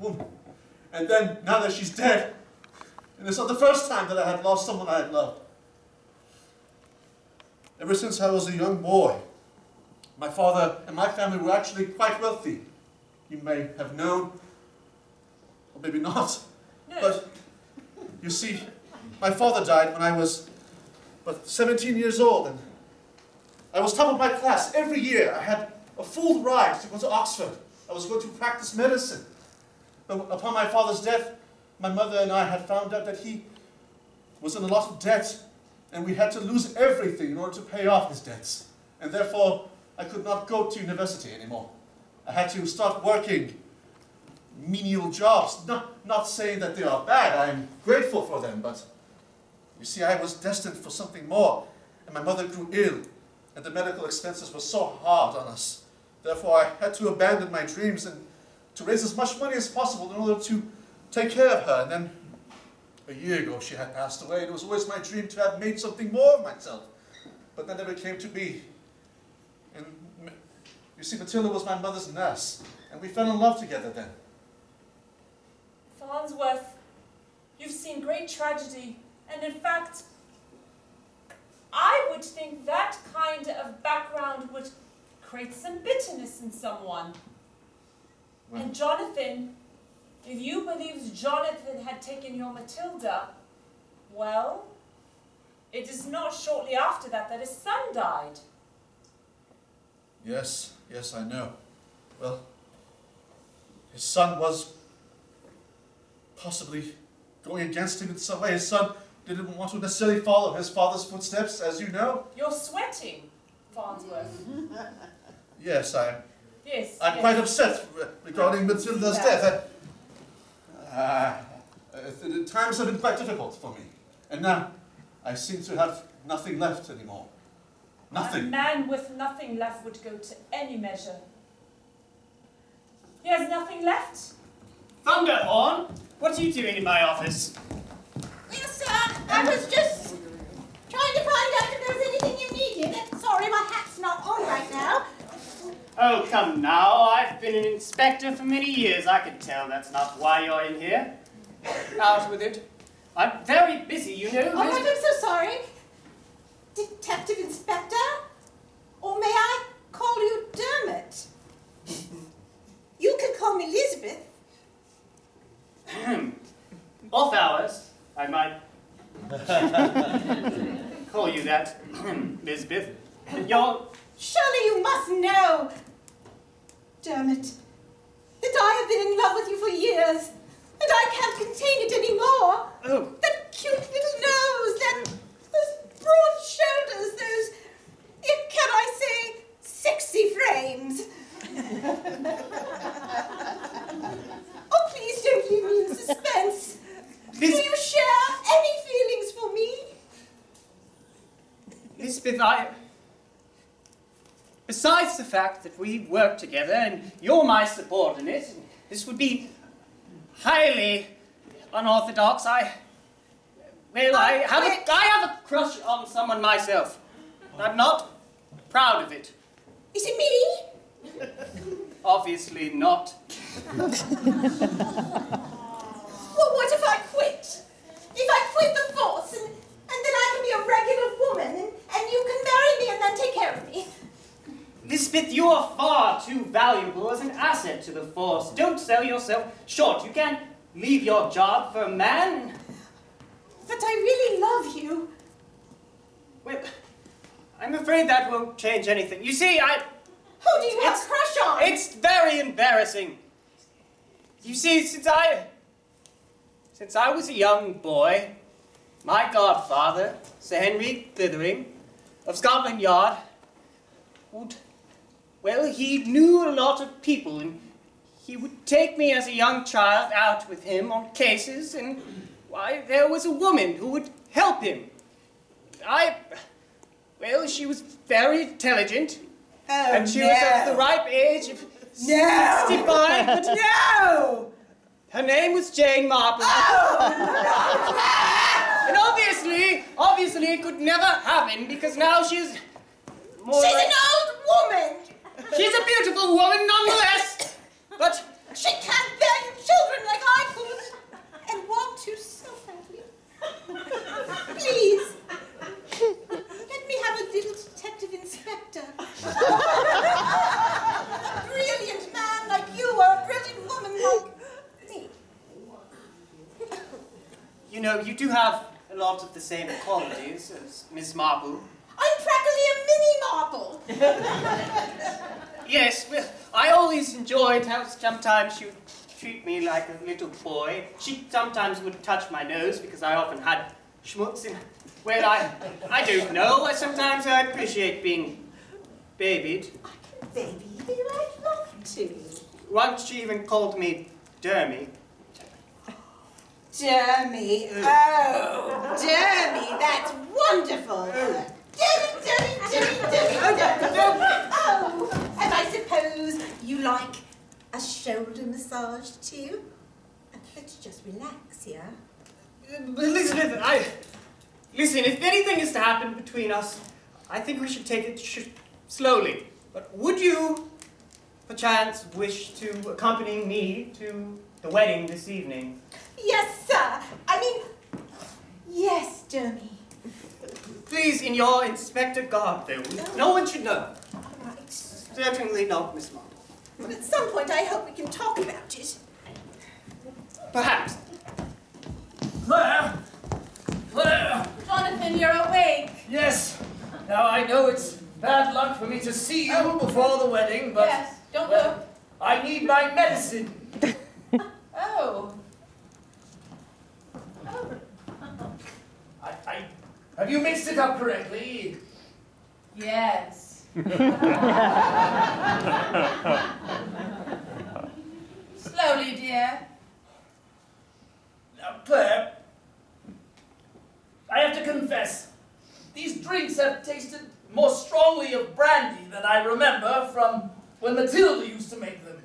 woman. And then, now that she's dead, and it's not the first time that I had lost someone I had loved. Ever since I was a young boy, my father and my family were actually quite wealthy. You may have known, or maybe not, but you see, my father died when I was 17 years old, and I was top of my class. Every year I had a full ride to go to Oxford. I was going to practice medicine. But upon my father's death, my mother and I had found out that he was in a lot of debt, and we had to lose everything in order to pay off his debts. And therefore, I could not go to university anymore. I had to start working menial jobs. Not saying that they are bad, I'm grateful for them, but you see, I was destined for something more, and my mother grew ill, and the medical expenses were so hard on us. Therefore, I had to abandon my dreams and to raise as much money as possible in order to take care of her. And then, a year ago, she had passed away, and it was always my dream to have made something more of myself. But that never came to be. And you see, Matilda was my mother's nurse, and we fell in love together then. Farnsworth, you've seen great tragedy, and in fact, I would think that kind of background would create some bitterness in someone. Well, and Jonathan, if you believe Jonathan had taken your Matilda, well, it is not shortly after that his son died. Yes, I know. Well, his son was possibly going against him in some way. His son didn't want to necessarily follow his father's footsteps, as you know. You're sweating, Farnsworth. Yes, I'm yes. quite upset regarding Matilda's death. Times have been quite difficult for me. And now, I seem to have nothing left anymore. Nothing. A man with nothing left would go to any measure. He has nothing left? Thunderhorn, what are you doing in my office? Well, sir, I was just trying to find out if there was anything you needed. Sorry, my hat's not on right now. Oh, come now. I've been an inspector for many years. I can tell that's not why you're in here. Out with it. I'm very busy, you know. Oh, I'm so sorry. Detective Inspector? Or may I call you Dermot? You can call me Elizabeth. Off hours, I might call you that, Elizabeth. You're... Surely you must know, Dermot, that I have been in love with you for years, and I can't contain it anymore. Oh. That cute little nose, those broad shoulders, those, can I say, sexy frames. Oh, please don't leave me in suspense. Do you share any feelings for me? Elizabeth, besides the fact that we work together and you're my subordinate, this would be highly unorthodox. I have a crush on someone myself. I'm not proud of it. Is it me? Obviously not. Well, what if I quit? If I quit the force, and then I can be a regular woman, and you can marry me and then take care of me. Elizabeth, you are far too valuable as an asset to the force. Don't sell yourself short. You can't leave your job for a man. But I really love you. Well, I'm afraid that won't change anything. You see, Who do you have a crush on? It's very embarrassing. You see, since I was a young boy, my godfather, Sir Henry Thithering, of Scotland Yard, he knew a lot of people, and he would take me as a young child out with him on cases, and there was a woman who would help him. She was very intelligent, and she was of the ripe age of 65, but no! Her name was Jane Marple. Oh, and obviously it could never happen, because now she's more She's like... an old woman! She's a beautiful woman nonetheless, but... She can't bear you children know, you do have a lot of the same qualities as Miss Marple. I'm practically a mini Marple. Yes, well, I always enjoyed how sometimes she would treat me like a little boy. She sometimes would touch my nose because I often had schmutz in. Well, I don't know. Sometimes I appreciate being babied. Baby, you I'd love to. Once she even called me Dermy. Dermy. Oh, Dermy, that's wonderful. Dermy. Oh, and I suppose you like a shoulder massage too? Let's just relax, yeah? Elizabeth, listen, if anything is to happen between us, I think we should take it slowly. But would you, perchance, wish to accompany me to the wedding this evening? Yes, sir. Yes, Dermy. Please, in your Inspector garb, though. No one should know. All right. Certainly not Miss Marple. But at some point, I hope we can talk about it. Perhaps. Claire! Claire! Jonathan, you're awake. Yes. Now I know it's bad luck for me to see you before the wedding, but... Yes, don't well, look. I need my medicine. Oh. Have you mixed it up correctly? Yes. Slowly, dear. Now, Claire, I have to confess, these drinks have tasted more strongly of brandy than I remember from when Matilda used to make them.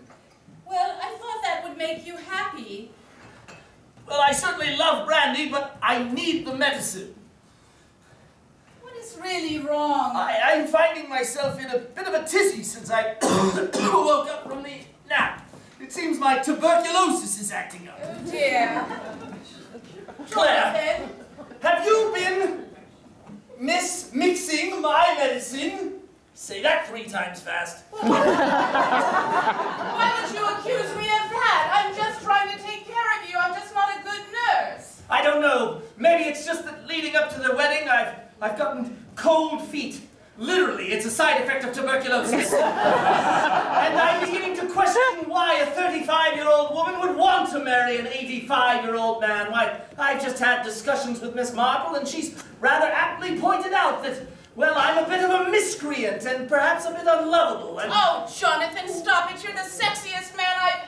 Well, I thought that would make you happy. Well, I certainly love brandy, but I need the medicine. What is really wrong? I'm finding myself in a bit of a tizzy since I woke up from the nap. It seems my tuberculosis is acting up. Oh, dear. Claire, Jonathan? have you been mixing my medicine? Say that 3 times fast. Why would you accuse me of that? I'm just trying to take care of you. I'm just not a good nurse. I don't know. Maybe it's just that leading up to the wedding, I've gotten cold feet. Literally, it's a side effect of tuberculosis. And I'm beginning to question why a 35-year-old woman would want to marry an 85-year-old man. Why, I've just had discussions with Miss Marple, and she's rather aptly pointed out that, well, I'm a bit of a miscreant and perhaps a bit unlovable. And Oh, Jonathan, stop it. You're the sexiest man I've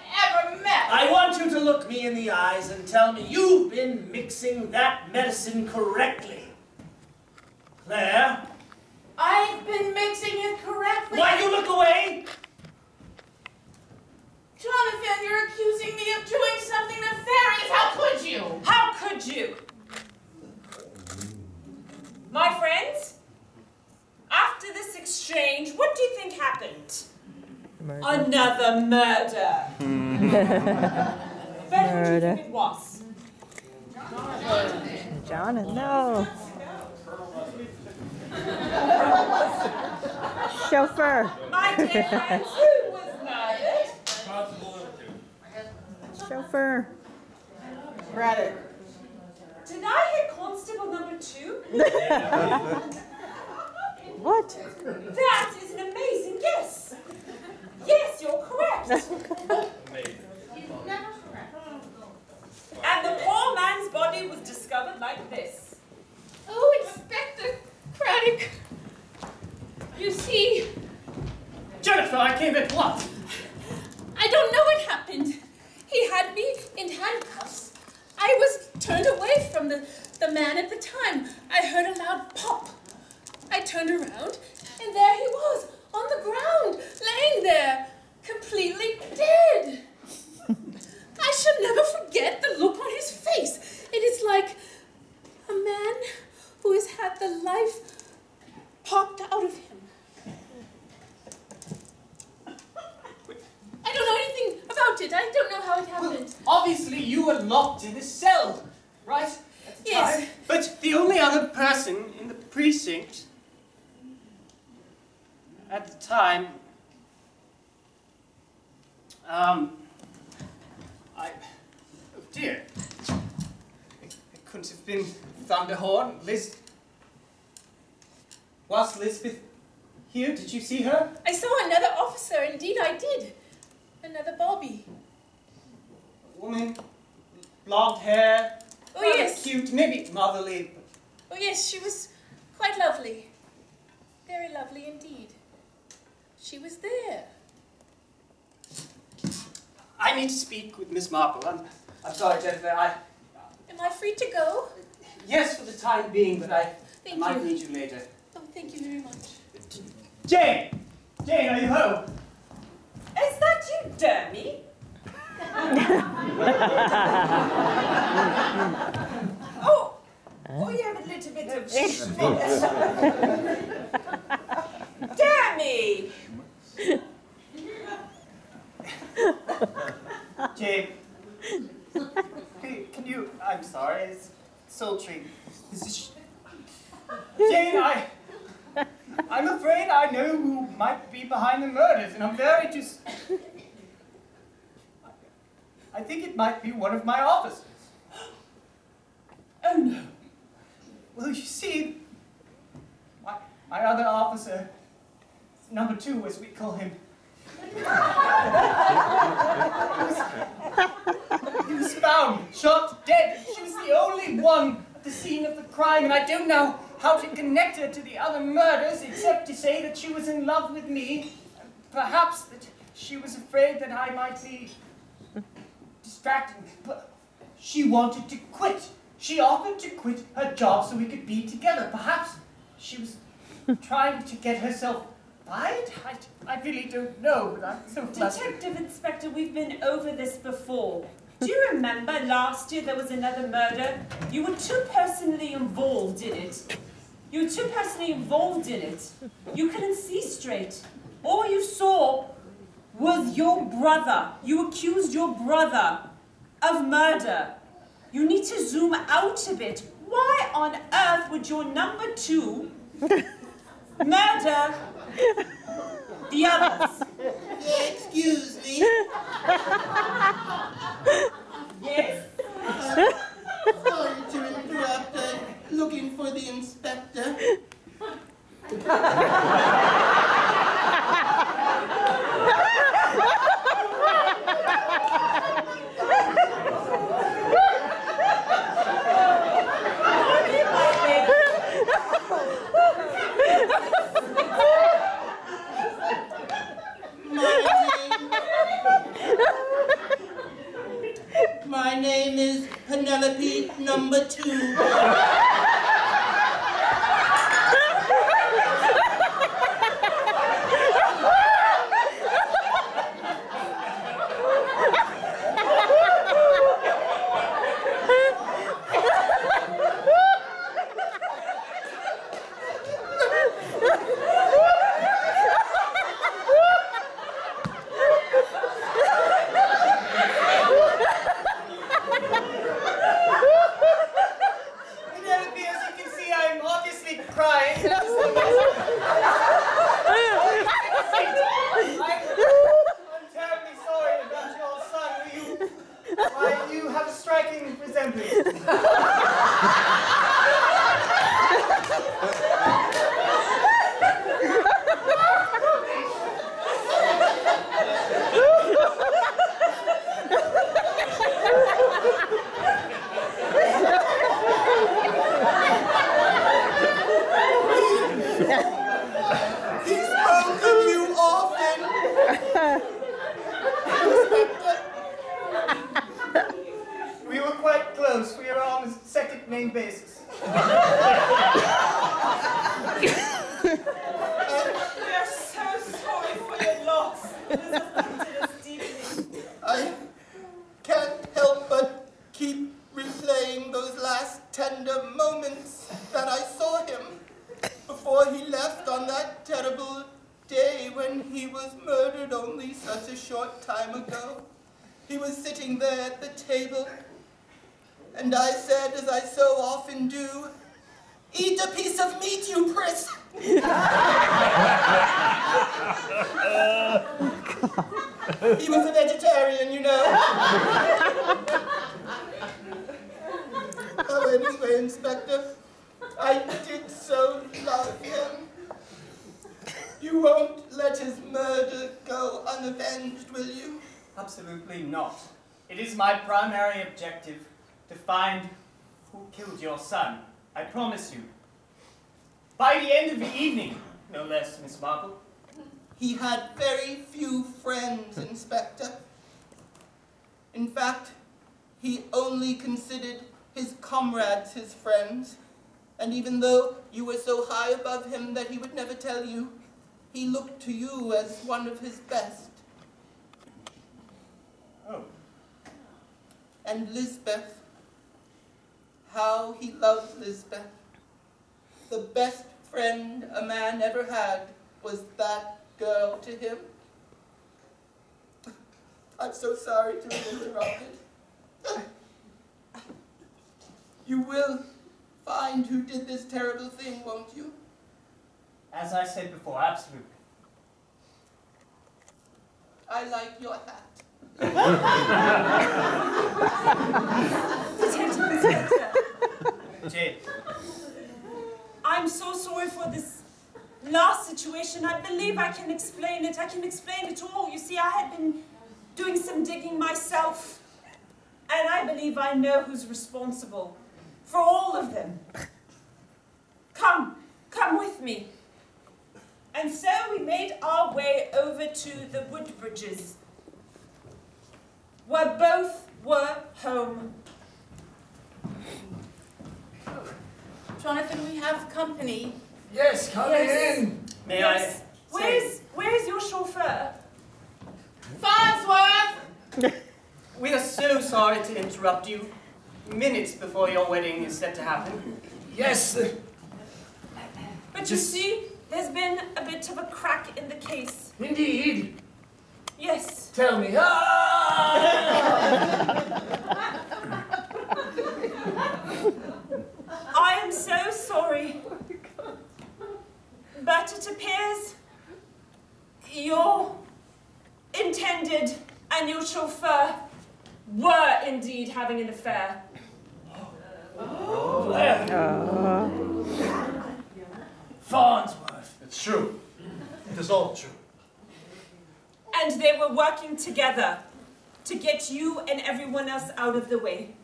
ever met. I want you to look me in the eyes and tell me you've been mixing that medicine correctly. Claire? I've been mixing it correctly. Why you look away? Jonathan, you're accusing me of doing something nefarious. How could you? How could you? My friends, after this exchange, what do you think happened? Murder. Another murder. But who do you think it was? Jonathan, no. Chauffeur. My dear friends, who was murdered? Chauffeur. Braddock. Did I hear Constable number 2? What? That is an amazing guess. Yes, you're correct. And the poor man's body was discovered like this. Oh, Inspector Craddock. You see, Jennifer, I came at what? I don't know what happened. He had me in handcuffs. I was turned away from the man at the time. I heard a loud pop. I turned around, and there he was, on the ground, laying there, completely dead. I shall never forget the look on his face. It is like a man who has had the life popped out of him. I don't know anything about it. I don't know how it happened. Obviously, you were locked in a cell, right? At the Yes. time. But the only other person in the precinct at the time, oh dear, I couldn't have been Thunderhorn. Was Lisbeth here? Did you see her? I saw another officer, indeed I did. Another Bobby. Woman, blonde hair. Oh, yes. Cute, maybe motherly. Oh, yes, she was quite lovely. Very lovely indeed. She was there. I need to speak with Miss Marple. I'm sorry, Jennifer. Am I free to go? Yes, for the time being, but I Thank might you. need you later. Oh, thank you very much. Jane! Jane, are you home? Is that you, Dermy? Oh, you have a little bit of Dermy! Jane, can you, I'm sorry, it's sultry. Jane, I'm afraid I know who might be behind the murders, and I'm very I think it might be one of my officers. Oh no. Well, you see, my other officer, number 2 as we call him, he was found, shot dead. She was the only one at the scene of the crime, and I don't know how to connect her to the other murders, except to say that she was in love with me. Perhaps that she was afraid that I might be distracted, but she wanted to quit. She offered to quit her job so we could be together. Perhaps she was trying to get herself fired? I really don't know, but I'm so flustered. Detective Inspector, we've been over this before. Do you remember last year there was another murder? You were too personally involved in it. You couldn't see straight. All you saw was your brother. You accused your brother of murder. You need to zoom out a bit. Why on earth would your number 2 murder the others? Excuse me. Yes? Sorry to interrupt. Looking for the inspector. My name is Penelope number 2. And I said, as I so often do, eat a piece of meat, you priss! He was a vegetarian, you know. Oh, Inspector. I did so love him. You won't let his murder go unavenged, will you? Absolutely not. It is my primary objective to find who killed your son. I promise you. By the end of the evening, no less, Miss Marple. He had very few friends, Inspector. In fact, he only considered his comrades his friends. And even though you were so high above him that he would never tell you, he looked to you as one of his best. Oh. And Lisbeth, how he loved Lisbeth. The best friend a man ever had was that girl to him. I'm so sorry to have interrupted. You will find who did this terrible thing, won't you? As I said before, absolutely. I like your hat. Detective Inspector, Jane. I'm so sorry for this last situation. I believe I can explain it. I can explain it all. You see, I had been doing some digging myself, and I believe I know who's responsible for all of them. Come with me. And so we made our way over to the Woodbridges, where both were home. Jonathan, we have company. Yes, come in. May Yes. I? Where's your chauffeur? Farnsworth! We are so sorry to interrupt you minutes before your wedding is set to happen. Yes. But you see, there's been a bit of a crack in the case. Indeed. Yes. Tell me. I am so sorry. But it appears your intended and your chauffeur were indeed having an affair. Farnsworth. It's true. It is all true. And they were working together to get you and everyone else out of the way.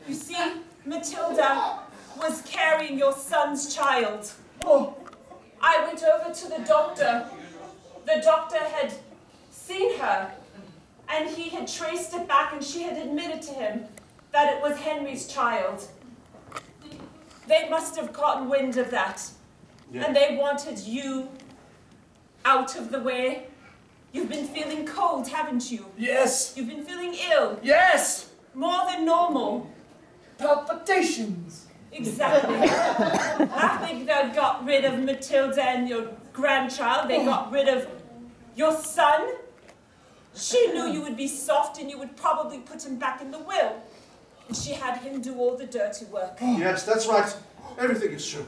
You see, Matilda was carrying your son's child. I went over to the doctor. The doctor had seen her, and he had traced it back, and she had admitted to him that it was Henry's child. They must have gotten wind of that, and they wanted you out of the way. You've been feeling cold, haven't you? Yes. You've been feeling ill, Yes. more than normal. Palpitations. Exactly. I think they got rid of Matilda and your grandchild. They got rid of your son. She knew you would be soft and you would probably put him back in the will. And she had him do all the dirty work. Yes, that's right. Everything is true.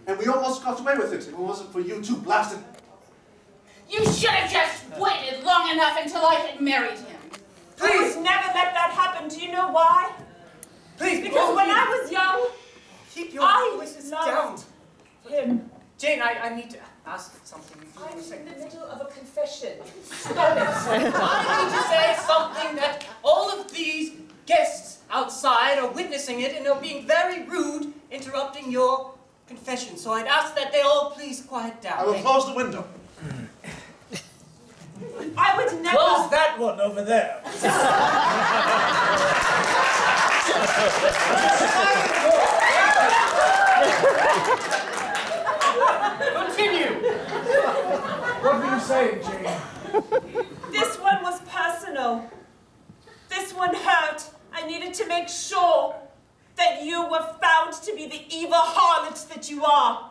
And we almost got away with it. If it wasn't for you two blasted... You should have just waited long enough until I had married him. I would never let that happen. Do you know why? Please, Because when I was young, keep your I voices loved him. Jane, I need to ask something. I'm in the middle of a confession. I need to say something that all of these guests outside are witnessing it and are being very rude, interrupting your confession. So I'd ask that they all please quiet down. I will close the window. I would never... Close that one over there. Continue. What were you saying, Jane? This one was personal. This one hurt. I needed to make sure that you were found to be the evil harlot that you are.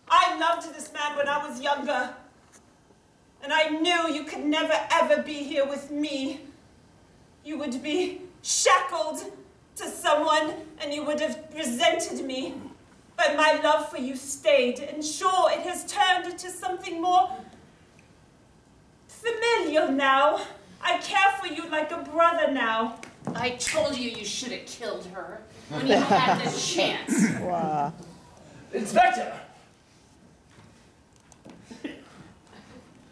I loved this man when I was younger. And I knew you could never ever be here with me. You would be shackled to someone and you would have resented me. But my love for you stayed. And sure, it has turned into something more familiar now. I care for you like a brother now. I told you you should have killed her when you had the chance. Wow. Inspector!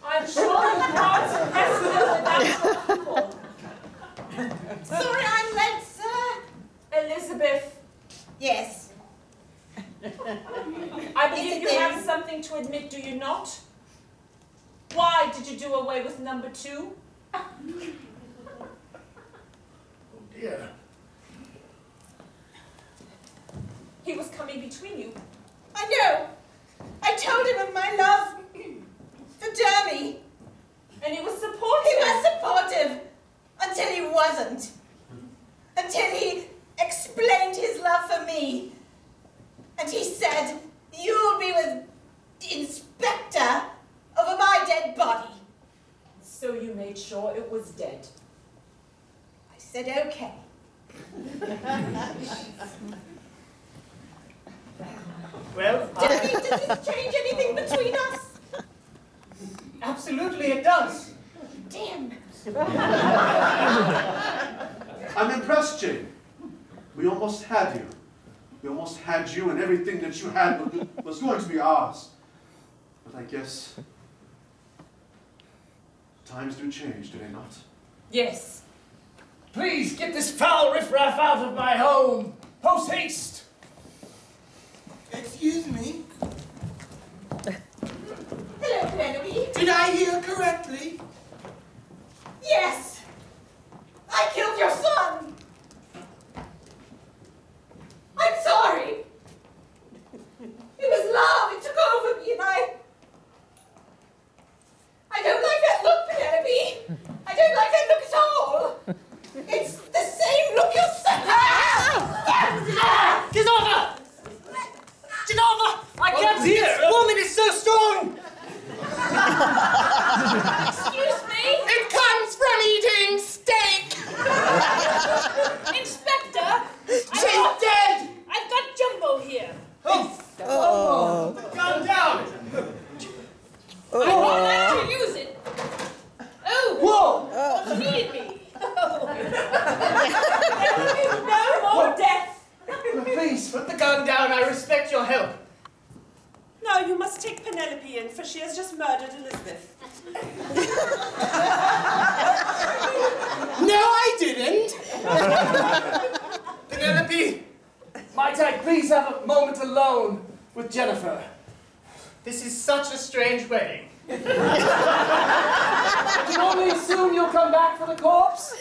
I'm sure you can't rescue without your people. Sorry I'm late, sir. Elizabeth, Yes. I believe Is it you there? have something to admit, do you not? Why did you do away with number 2? Oh dear. He was coming between you. I know. I told him of my love for Jeremy. And he was supportive. He was supportive until he wasn't. Until he explained his love for me. And he said, you'll be with the inspector over my dead body. So you made sure it was dead. I said, okay. Well, Does this change anything between us? absolutely it does. Damn. I'm impressed, Jane. We almost had you. We almost had you, and everything that you had was going to be ours. But I guess times do change, do they not? Yes. Please get this foul riffraff out of my home! Post haste! Excuse me, Hello, Penelope. did I hear correctly? Yes. I killed your son. I'm sorry. It was love. It took over me, and I don't like that look, Penelope. I don't like that look at all. It's the same look you said. Get over! Get over! I can't see this woman is so strong! Excuse me? It comes from eating steak! Inspector! She's dead! I've got Jumbo here. Uh-oh. Calm down! I would like to use it. Oh! Whoa! Feed me. There will be no more death. Please, put the gun down. I respect your help. Now you must take Penelope in, for she has just murdered Elizabeth. No, I didn't! Penelope, Might I please have a moment alone with Jennifer? this is such a strange wedding. I can only assume you'll come back for the corpse?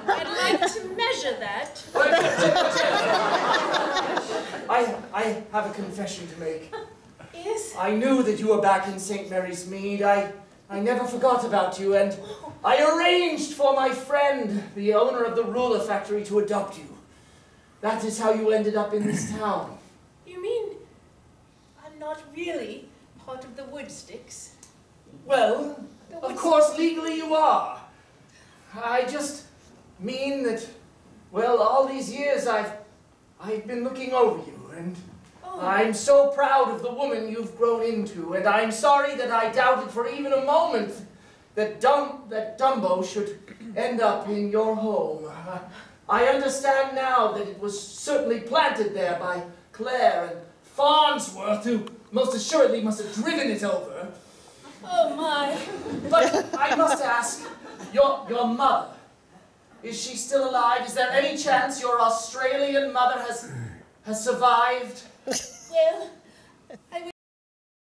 I'd like to measure that. I have a confession to make. Yes? I knew that you were back in St. Mary's Mead. I never forgot about you, and I arranged for my friend, the owner of the ruler factory, to adopt you. That is how you ended up in this town. You mean I'm not really part of the Woodsticks? Well, of course, legally you are. I just mean that, well, all these years I've been looking over you, and I'm so proud of the woman you've grown into, and I'm sorry that I doubted for even a moment that Dumbo should end up in your home. I understand now that it was certainly planted there by Claire and Farnsworth, who most assuredly must have driven it over. Oh my. But I must ask, your mother, is she still alive? Is there any chance your Australian mother has survived? Well, I